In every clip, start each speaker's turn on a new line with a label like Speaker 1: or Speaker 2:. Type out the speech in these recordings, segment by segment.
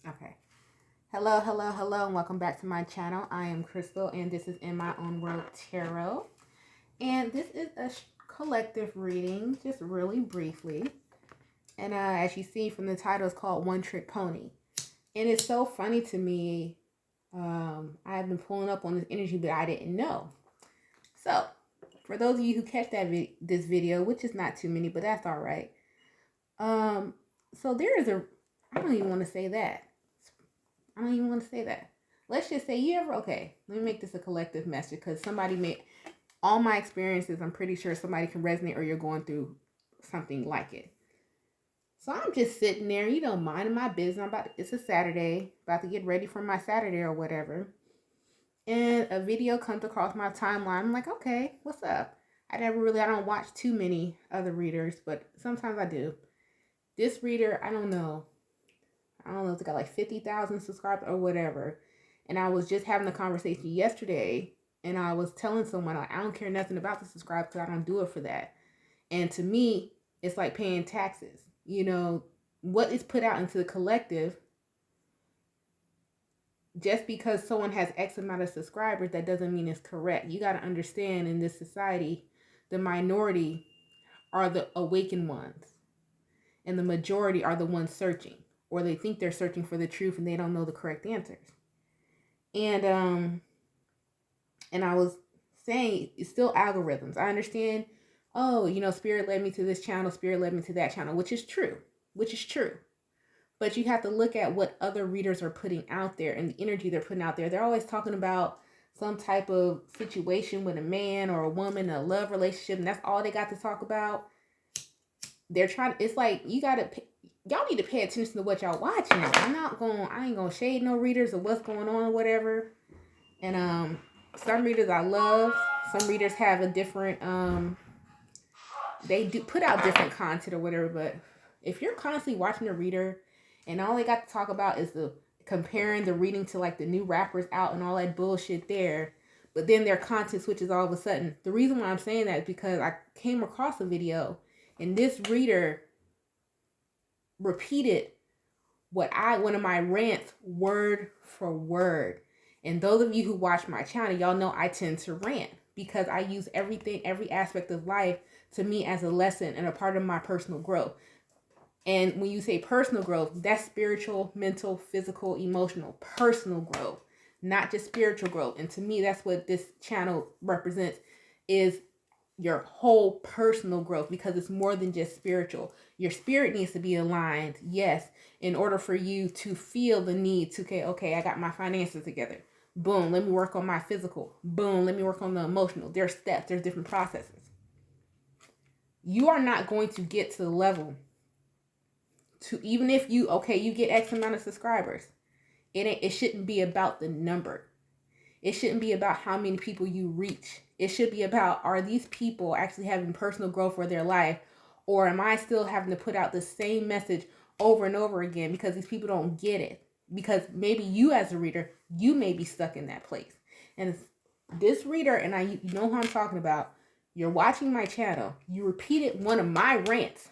Speaker 1: Okay. Hello, hello, hello, and welcome back to my channel. I am Crystal, and this is In My Own World Tarot. And this is a collective reading, just really briefly. And as you see from the title, it's called One Trick Pony. And it's so funny to me. I have been pulling up on this energy, but I didn't know. So, for those of you who catch this video, which is not too many, but that's all right. So there is I don't even want to say that. I don't even want to say that. Let's just say okay, let me make this a collective message because all my experiences, I'm pretty sure somebody can resonate or you're going through something like it. So I'm just sitting there, minding my business. It's a Saturday, about to get ready for my Saturday or whatever. And a video comes across my timeline. I'm like, okay, what's up? I don't watch too many other readers, but sometimes I do. This reader, I don't know if it's got like 50,000 subscribers or whatever. And I was just having a conversation yesterday, and I was telling someone, like, I don't care nothing about the subscribe because I don't do it for that. And to me, it's like paying taxes. What is put out into the collective, just because someone has X amount of subscribers, that doesn't mean it's correct. You got to understand, in this society, the minority are the awakened ones, and the majority are the ones searching, or they think they're searching for the truth and they don't know the correct answers. And I was saying, it's still algorithms. I understand, spirit led me to this channel, spirit led me to that channel, which is true. But you have to look at what other readers are putting out there and the energy they're putting out there. They're always talking about some type of situation with a man or a woman, a love relationship, and that's all they got to talk about. It's like, y'all need to pay attention to what y'all watching. I ain't gonna shade no readers of what's going on or whatever. And some readers I love. Some readers have a different they do put out different content or whatever. But if you're constantly watching a reader and all they got to talk about is comparing the reading to like the new rappers out and all that bullshit there, but then their content switches all of a sudden. The reason why I'm saying that is because I came across a video and this reader repeated one of my rants word for word. And those of you who watch my channel, y'all know I tend to rant because I use every aspect of life to me as a lesson and a part of my personal growth. And when you say personal growth, that's spiritual, mental, physical, emotional, personal growth, not just spiritual growth. And to me, that's what this channel represents, is your whole personal growth, because it's more than just spiritual. Your spirit needs to be aligned, yes, in order for you to feel the need to, okay, I got my finances together. Boom, let me work on my physical. Boom, let me work on the emotional. There's steps, there's different processes. You are not going to get to the level to, even if you get X amount of subscribers, it shouldn't be about the number. It shouldn't be about how many people you reach. It should be about, are these people actually having personal growth for their life? Or am I still having to put out the same message over and over again because these people don't get it? Because maybe you as a reader, you may be stuck in that place. And this reader, and you know who I'm talking about, you're watching my channel, you repeated one of my rants,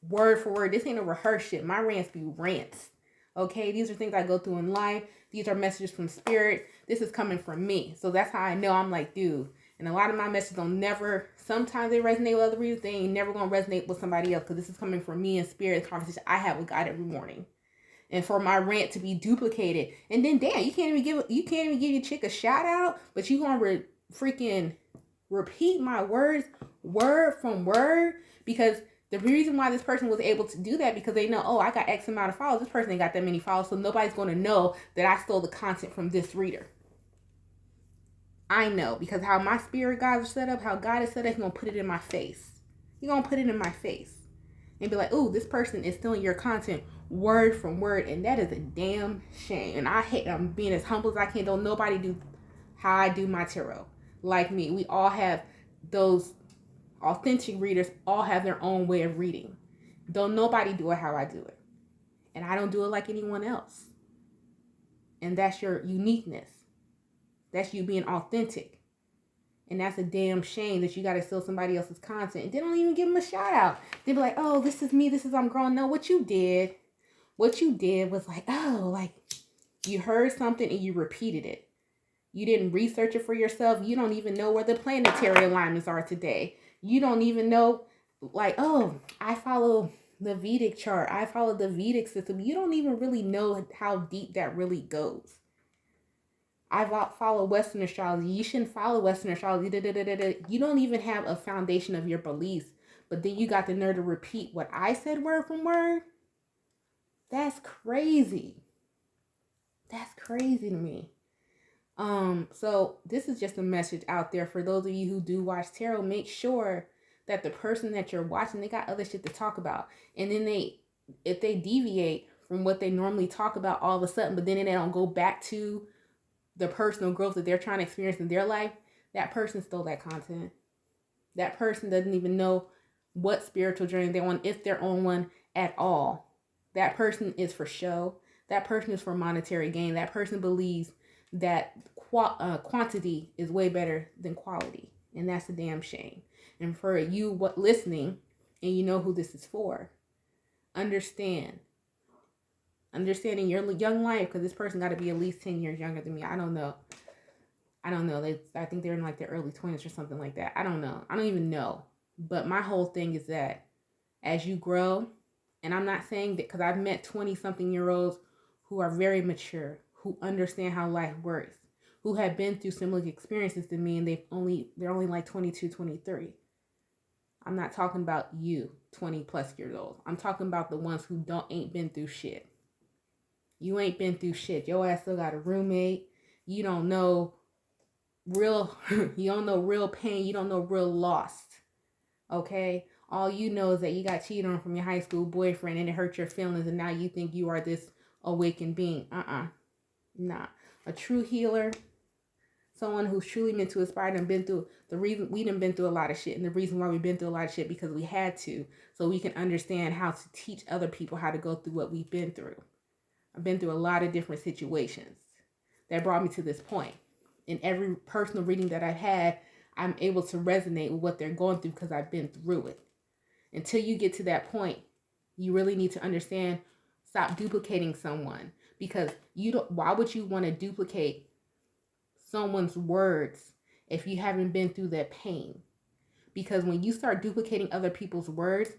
Speaker 1: word for word. This ain't a rehearsed shit. My rants be rants. Okay, these are things I go through in life. These are messages from spirit. This is coming from me. So that's how I know. I'm like, dude. And a lot of my messages don't sometimes they resonate with other readers. They ain't never going to resonate with somebody else, because this is coming from me and spirit, the conversation I have with God every morning. And for my rant to be duplicated. And then, damn, you can't even give your chick a shout out, but you going to freaking repeat my words word from word, because the reason why this person was able to do that, because they know, oh, I got X amount of followers. This person ain't got that many followers, so nobody's going to know that I stole the content from this reader. I know, because how my spirit guides are set up, how God is set up, he's going to put it in my face. He's going to put it in my face. And be like, oh, this person is stealing your content word from word, and that is a damn shame. And I'm being as humble as I can. Don't nobody do how I do my tarot like me. We all have those authentic readers, all have their own way of reading. Don't nobody do it how I do it. And I don't do it like anyone else. And that's your uniqueness. That's you being authentic. And that's a damn shame that you got to steal somebody else's content. And they don't even give them a shout out. They be like, oh, this is me. I'm growing. No, what you did was like, oh, like, You heard something and you repeated it. You didn't research it for yourself. You don't even know where the planetary alignments are today. You don't even know, like, oh, I follow the Vedic chart. I follow the Vedic system. You don't even really know how deep that really goes. I follow Western astrology. You shouldn't follow Western astrology. Da, da, da, da, da. You don't even have a foundation of your beliefs. But then you got the nerve to repeat what I said word from word. That's crazy. That's crazy to me. So this is just a message out there for those of you who do watch tarot. Make sure that the person that you're watching, they got other shit to talk about. And then if they deviate from what they normally talk about all of a sudden, but then they don't go back to the personal growth that they're trying to experience in their life, that person stole that content. That person doesn't even know what spiritual journey they're on, if they're on one at all. That person is for show. That person is for monetary gain. That person believes that quantity is way better than quality. And that's a damn shame. And for you listening, and you know who this is for, understanding your young life, because this person got to be at least 10 years younger than me. I don't know. I think they're in like their early 20s or something like that. I don't know. I don't even know. But my whole thing is that as you grow, and I'm not saying that because I've met 20-something-year-olds who are very mature, who understand how life works, who have been through similar experiences to me, and they're only like 22, 23. I'm not talking about you, 20 plus years old. I'm talking about the ones who ain't been through shit. You ain't been through shit. Your ass still got a roommate. You don't know real pain. You don't know real loss. Okay? All you know is that you got cheated on from your high school boyfriend and it hurt your feelings, and now you think you are this awakened being. Nah. A true healer, someone who's truly meant to inspire and been through the reason we done been through a lot of shit, and the reason why we've been through a lot of shit because we had to, so we can understand how to teach other people how to go through what we've been through. I've been through a lot of different situations that brought me to this point. In every personal reading that I've had, I'm able to resonate with what they're going through because I've been through it. Until you get to that point, you really need to understand, stop duplicating someone, because why would you want to duplicate someone's words if you haven't been through that pain? Because when you start duplicating other people's words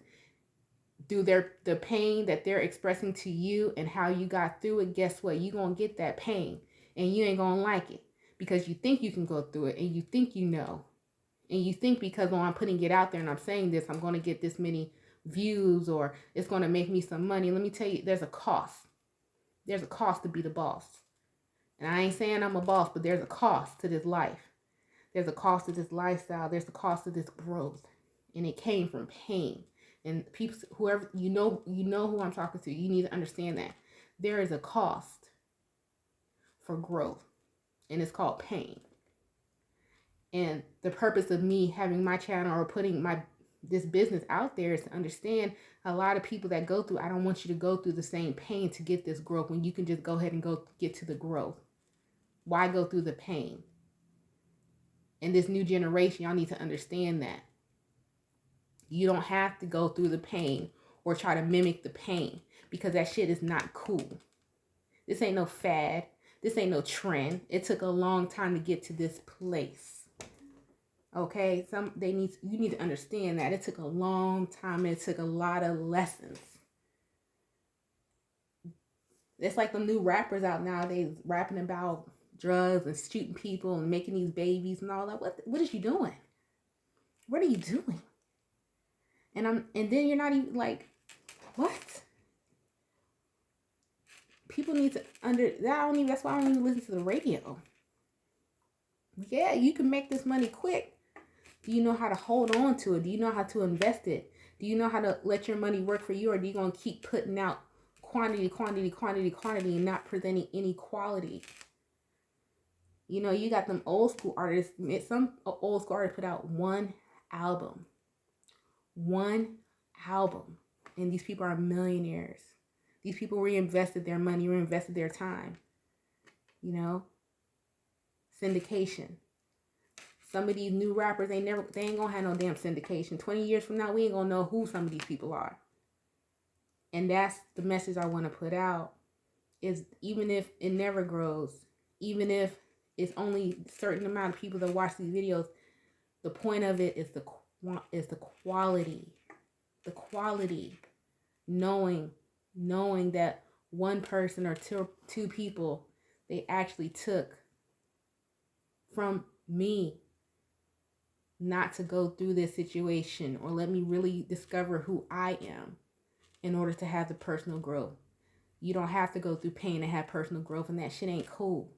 Speaker 1: through the pain that they're expressing to you and how you got through it, guess what? You're going to get that pain and you ain't going to like it because you think you can go through it and you think you know. And you think because I'm putting it out there and I'm saying this, I'm going to get this many views or it's going to make me some money. Let me tell you, there's a cost. There's a cost to be the boss. And I ain't saying I'm a boss, but there's a cost to this life. There's a cost to this lifestyle. There's a cost to this growth. And it came from pain. And people, whoever, you know who I'm talking to. You need to understand that. There is a cost for growth. And it's called pain. And the purpose of me having my channel or putting this business out there is to understand a lot of people that go through, I don't want you to go through the same pain to get this growth when you can just go ahead and go get to the growth. Why go through the pain? In this new generation, y'all need to understand that. You don't have to go through the pain or try to mimic the pain because that shit is not cool. This ain't no fad. This ain't no trend. It took a long time to get to this place. Okay, you need to understand that it took a long time. It took a lot of lessons. It's like the new rappers out nowadays rapping about drugs and shooting people and making these babies and all that. What is you doing? What are you doing? And then you're not even like, what? People need to that's why I don't even listen to the radio. Yeah, you can make this money quick. Do you know how to hold on to it? Do you know how to invest it? Do you know how to let your money work for you? Or do you going to keep putting out quantity and not presenting any quality? You know, you got them old school artists. Some old school artists put out one album. And these people are millionaires. These people reinvested their money, reinvested their time. You know? Syndication. Some of these new rappers, they ain't gonna have no damn syndication. 20 years from now, we ain't gonna know who some of these people are. And that's the message I want to put out. is, even if it never grows, even if it's only a certain amount of people that watch these videos, the point of it is the quality. The quality. Knowing that one person or two people, they actually took from me not to go through this situation, or let me really discover who I am in order to have the personal growth. You don't have to go through pain to have personal growth, and that shit ain't cool.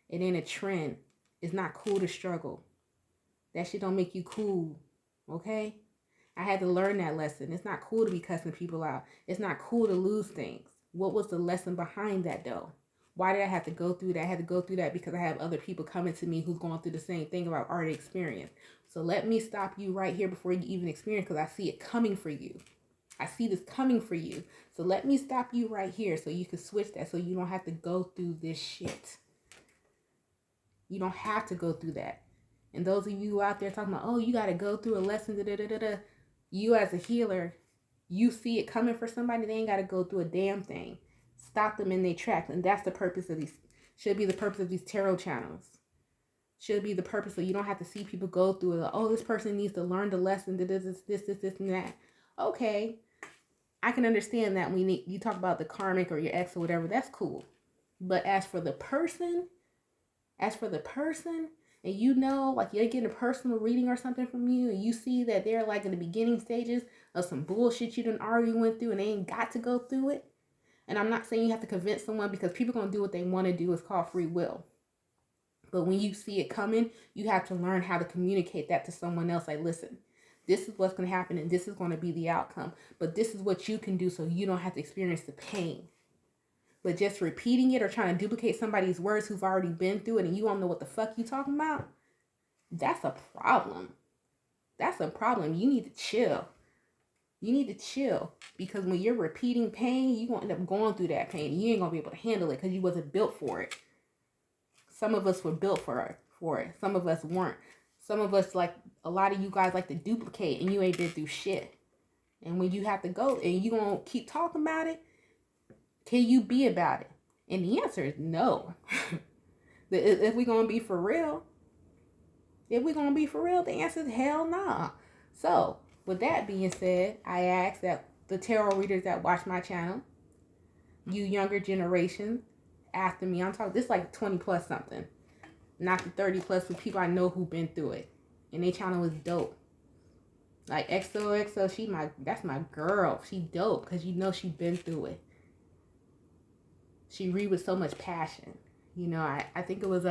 Speaker 1: It ain't a trend. It's not cool to struggle. That shit don't make you cool, okay? I had to learn that lesson. It's not cool to be cussing people out. It's not cool to lose things. What was the lesson behind that, though? Why did I have to go through that? I had to go through that because I have other people coming to me who's going through the same thing I've already experienced. So let me stop you right here before you even experience, because I see it coming for you. I see this coming for you. So let me stop you right here so you can switch that, so you don't have to go through this shit. You don't have to go through that. And those of you out there talking about, oh, you got to go through a lesson, you as a healer, you see it coming for somebody, they ain't got to go through a damn thing. Stop them in their tracks. And that's the purpose of these, should be the purpose of these tarot channels. Should be the purpose, so you don't have to see people go through it. Like, oh, this person needs to learn the lesson, this, and that. Okay, I can understand that when you talk about the karmic or your ex or whatever, that's cool. But as for the person, and you know, like you're getting a personal reading or something from you, and you see that they're like in the beginning stages of some bullshit you done already went through, and they ain't got to go through it. And I'm not saying you have to convince someone, because people gonna do what they want to do. It's called free will. But when you see it coming, you have to learn how to communicate that to someone else. Like, listen, this is what's going to happen, and this is going to be the outcome. But this is what you can do so you don't have to experience the pain. But just repeating it or trying to duplicate somebody's words who've already been through it, and you don't know what the fuck you talking about, that's a problem. That's a problem. You need to chill. You need to chill, because when you're repeating pain, you're going to end up going through that pain. You ain't going to be able to handle it because you wasn't built for it. Some of us were built for it. Some of us weren't. Some of us, like a lot of you guys, like to duplicate, and you ain't been through shit. And when you have to go and you gonna keep talking about it, can you be about it? And the answer is no. If we're gonna be for real, the answer is hell nah. So with that being said, I ask that the tarot readers that watch my channel, you younger generation after me, I'm talking this like 20 plus something, not the 30 plus with people I know who've been through it, and their channel is dope. Like XOXO, that's my girl. She dope because you know she been through it. She read with so much passion. You know, I think it was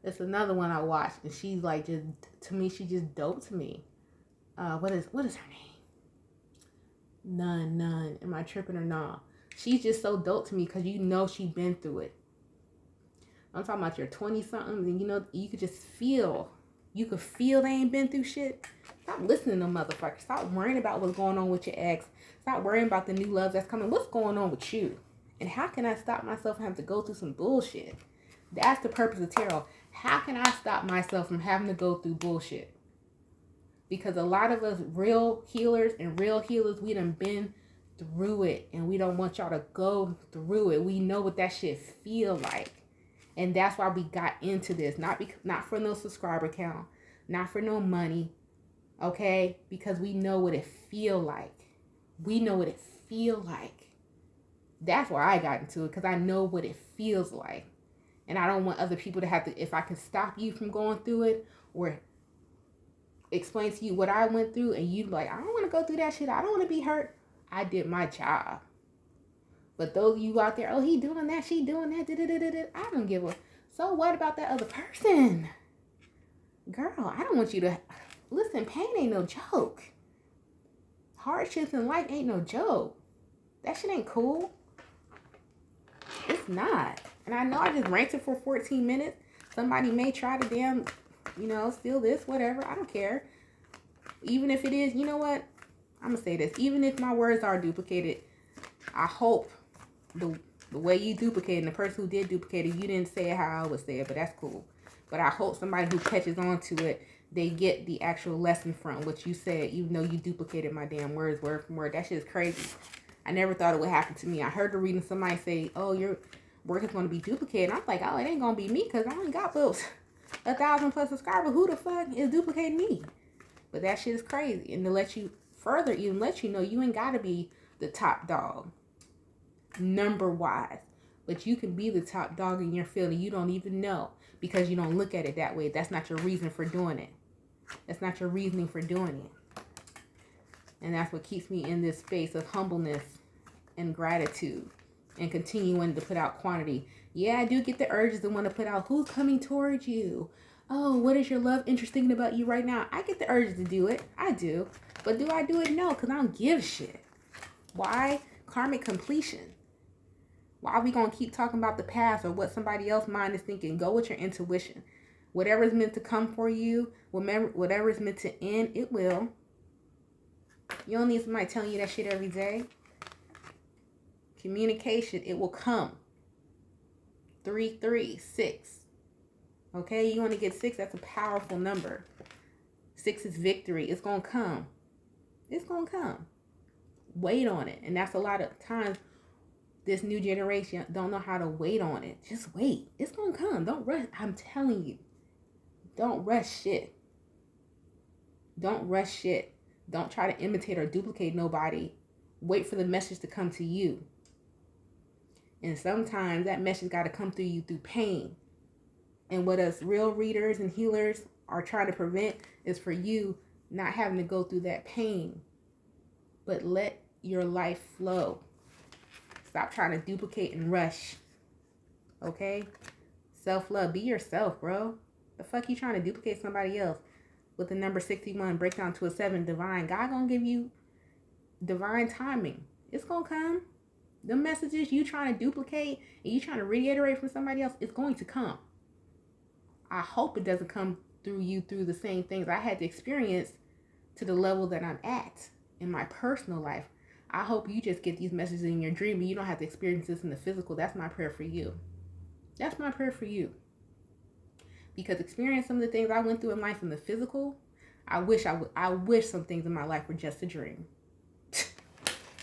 Speaker 1: it's another one I watched, and she's like, just to me, she just dope to me. What is her name? None. Am I tripping or not? She's just so dope to me because you know she been through it. I'm talking about your 20-somethings, and you know, you could just feel. You could feel they ain't been through shit. Stop listening to them motherfuckers. Stop worrying about what's going on with your ex. Stop worrying about the new love that's coming. What's going on with you? And how can I stop myself from having to go through some bullshit? That's the purpose of tarot. How can I stop myself from having to go through bullshit? Because a lot of us real healers, we done been through it, and we don't want y'all to go through it. We know what that shit feel like, and that's why we got into this. Not for no subscriber count, not for no money, okay? Because we know what it feel like. That's why I got into it, because I know what it feels like, and I don't want other people to have to. If I can stop you from going through it, or explain to you what I went through, and you like, I don't want to go through that shit. I don't want to be hurt. I did my job. But those of you out there, oh, he doing that, she doing that, I don't give a. So what about that other person? Girl, I don't want you to. Listen, pain ain't no joke. Hardships in life ain't no joke. That shit ain't cool. It's not. And I know I just ranted for 14 minutes. Somebody may try to damn, steal this, whatever. I don't care. Even if it is, you know what? I'm going to say this. Even if my words are duplicated, I hope the way you duplicated, and the person who did duplicate it, you didn't say it how I would say it, but that's cool. But I hope somebody who catches on to it, they get the actual lesson from what you said, even though you duplicated my damn words word for word. That shit is crazy. I never thought it would happen to me. I heard the reading somebody say, oh, your work is going to be duplicated. I'm like, oh, it ain't going to be me because I only got those 1,000 plus subscribers. Who the fuck is duplicating me? But that shit is crazy. And to let you further, even let you know, you ain't got to be the top dog number wise. But you can be the top dog in your field and you don't even know because you don't look at it that way. That's not your reason for doing it. That's not your reasoning for doing it. And that's what keeps me in this space of humbleness and gratitude and continuing to put out quantity. Yeah, I do get the urges to want to put out who's coming towards you. Oh, what is your love interest thinking about you right now? I get the urges to do it. I do. But do I do it? No, because I don't give a shit. Why? Karmic completion. Why are we going to keep talking about the past or what somebody else's mind is thinking? Go with your intuition. Whatever is meant to come for you, whatever is meant to end, it will. You don't need somebody telling you that shit every day. Communication, it will come. 3, 3, 6. Okay, you want to get 6, that's a powerful number. 6 is victory. It's going to come. It's going to come. Wait on it. And that's a lot of times this new generation don't know how to wait on it. Just wait. It's going to come. Don't rush. I'm telling you. Don't rush shit. Don't rush shit. Don't try to imitate or duplicate nobody. Wait for the message to come to you. And sometimes that message got to come through you through pain. And what us real readers and healers are trying to prevent is for you not having to go through that pain. But let your life flow. Stop trying to duplicate and rush. Okay? Self-love. Be yourself, bro. The fuck you trying to duplicate somebody else? With the number 61, break down to a 7, divine. God gonna give you divine timing. It's gonna come. The messages you trying to duplicate and you trying to reiterate from somebody else, it's going to come. I hope it doesn't come through you through the same things I had to experience to the level that I'm at in my personal life. I hope you just get these messages in your dream and you don't have to experience this in the physical. That's my prayer for you. That's my prayer for you. Because experience some of the things I went through in life in the physical, I wish some things in my life were just a dream.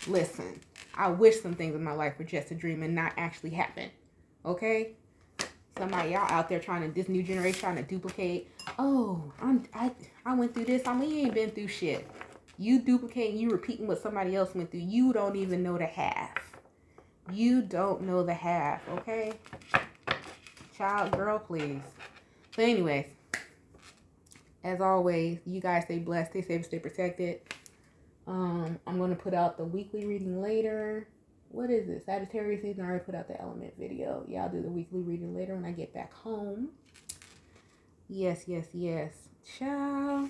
Speaker 1: Listen, I wish some things in my life were just a dream and not actually happen. Okay? Somebody y'all out there this new generation trying to duplicate. Oh, I went through this. We ain't been through shit. You duplicating, you repeating what somebody else went through. You don't even know the half. You don't know the half, okay? Child, girl, please. So anyways, as always, you guys stay blessed, stay safe, stay protected. I'm going to put out the weekly reading later. What is it? Sagittarius season. I already put out the element video. Yeah, I'll do the weekly reading later when I get back home. Yes, yes, yes. Ciao.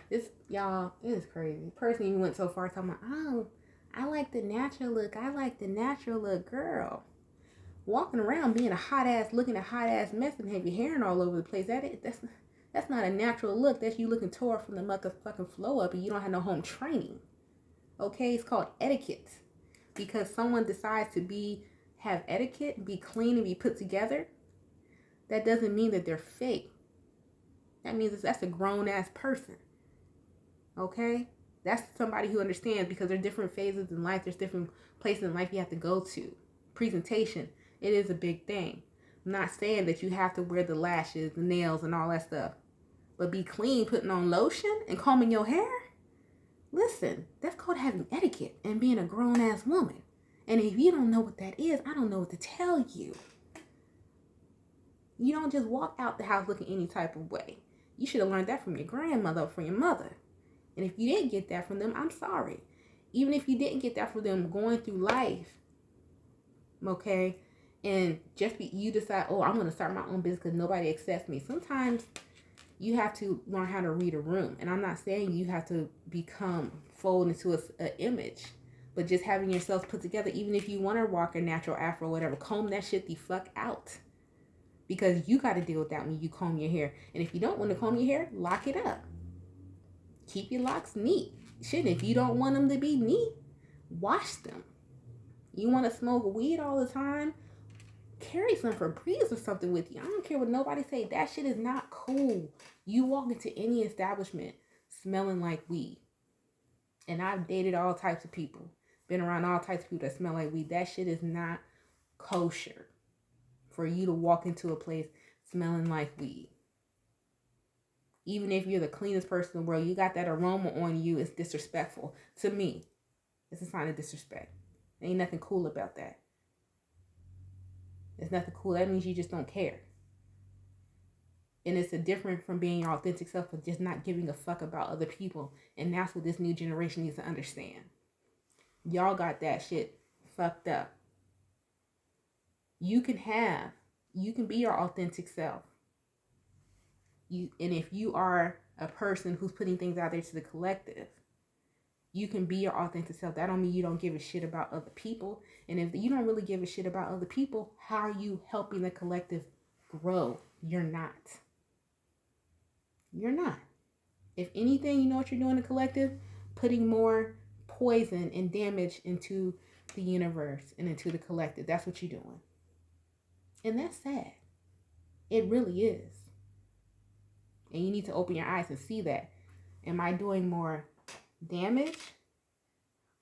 Speaker 1: This, y'all, it is crazy. Person even went so far talking about, oh, I like the natural look. I like the natural look, girl. Walking around being a hot ass, looking a hot ass mess and have your hair all over the place. That's not a natural look. That's you looking tore from the fucking flow up and you don't have no home training. Okay, it's called etiquette. Because someone decides to have etiquette, be clean and be put together, that doesn't mean that they're fake. That means that's a grown ass person. Okay? That's somebody who understands because there's different phases in life. There's different places in life you have to go to. Presentation. It is a big thing. I'm not saying that you have to wear the lashes, the nails, and all that stuff. But be clean, putting on lotion and combing your hair? Listen, that's called having etiquette and being a grown-ass woman. And if you don't know what that is, I don't know what to tell you. You don't just walk out the house looking any type of way. You should have learned that from your grandmother or from your mother. And if you didn't get that from them, I'm sorry. Even if you didn't get that from them going through life, okay, and you decide, oh, I'm going to start my own business because nobody accepts me. Sometimes you have to learn how to read a room. And I'm not saying you have to fold into an image, but just having yourself put together, even if you want to rock a natural afro or whatever, comb that shit the fuck out. Because you got to deal with that when you comb your hair. And if you don't want to comb your hair, lock it up. Keep your locks neat. Shit, if you don't want them to be neat, wash them. You want to smoke weed all the time? Carry some Febreze or something with you. I don't care what nobody say. That shit is not cool. You walk into any establishment, smelling like weed. And I've dated all types of people, been around all types of people that smell like weed. That shit is not kosher for you to walk into a place smelling like weed. Even if you're the cleanest person in the world, you got that aroma on you, it's disrespectful. To me, it's a sign of disrespect. Ain't nothing cool about that. It's nothing cool. That means you just don't care. And it's a different from being your authentic self of just not giving a fuck about other people. And that's what this new generation needs to understand. Y'all got that shit fucked up. You can be your authentic self. And if you are a person who's putting things out there to the collective, you can be your authentic self. That don't mean you don't give a shit about other people. And if you don't really give a shit about other people, how are you helping the collective grow? You're not. You're not. If anything, you know what you're doing in the collective? Putting more poison and damage into the universe and into the collective. That's what you're doing. And that's sad. It really is. And you need to open your eyes and see that. Am I doing more damage?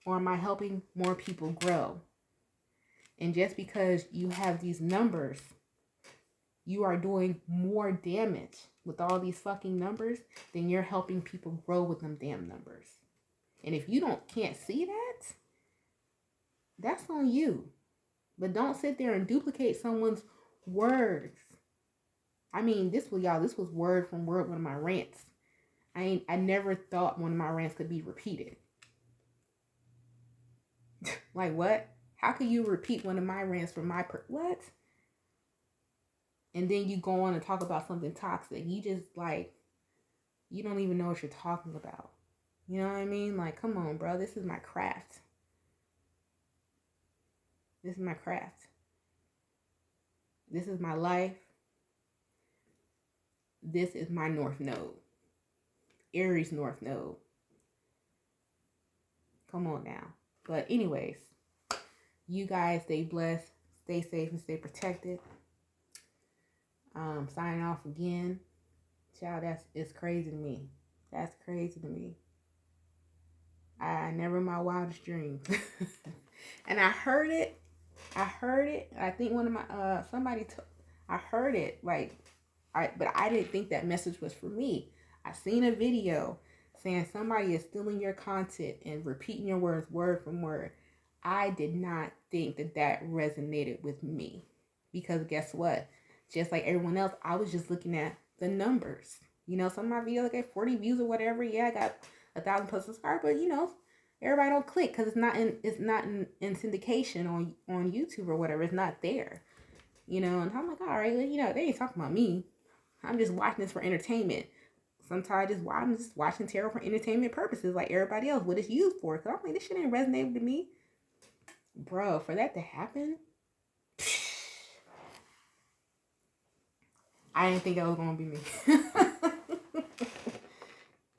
Speaker 1: Or am I helping more people grow? And just because you have these numbers, you are doing more damage with all these fucking numbers than you're helping people grow with them damn numbers. And if you can't see that, that's on you. But don't sit there and duplicate someone's words. I mean, this was word from word, one of my rants. I never thought one of my rants could be repeated. Like what? How can you repeat one of my rants from what? And then you go on and talk about something toxic. You just you don't even know what you're talking about. You know what I mean? Like, come on, bro. This is my craft. This is my craft. This is my life. This is my North Node. Aries North Node. Come on now. But anyways, you guys stay blessed, stay safe, and stay protected. Signing off again. Child, it's crazy to me. That's crazy to me. I never in my wildest dreams. And I heard it. I think one of my I heard it but I didn't think that message was for me. I seen a video saying somebody is stealing your content and repeating your words word from word. I did not think that resonated with me, because guess what? Just like everyone else, I was just looking at the numbers. You know, some of my videos get 40 views or whatever. Yeah, I got 1,000 plus subscribers, but you know, everybody don't click because it's not in syndication on YouTube or whatever. It's not there. You know, and I'm like, all right, well, you know, they ain't talking about me. I'm just watching this for entertainment. Sometimes I'm just watching tarot for entertainment purposes, like everybody else. What it's used for? Because I'm like, this shit ain't resonating with me, bro. For that to happen, I didn't think that was gonna be me.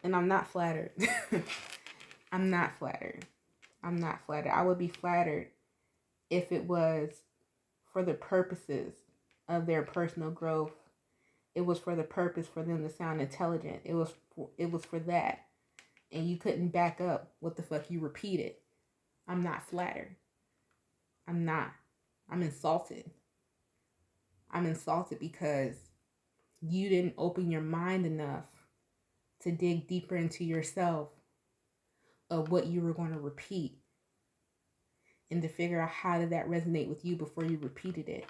Speaker 1: And I'm not flattered. I'm not flattered. I would be flattered if it was for the purposes of their personal growth. It was for the purpose for them to sound intelligent. It was for that. And you couldn't back up what the fuck you repeated. I'm not flattered. I'm not. I'm insulted. I'm insulted because you didn't open your mind enough to dig deeper into yourself of what you were going to repeat and to figure out how did that resonate with you before you repeated it.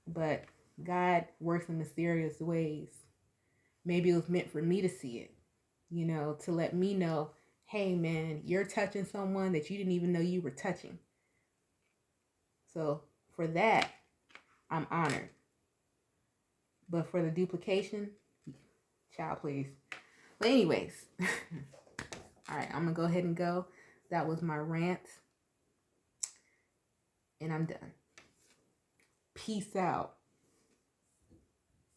Speaker 1: But God works in mysterious ways. Maybe it was meant for me to see it, you know, to let me know, hey man, you're touching someone that you didn't even know you were touching. So for that, I'm honored. But for the duplication, child, please. But anyways, all right, I'm going to go ahead and go. That was my rant. And I'm done. Peace out.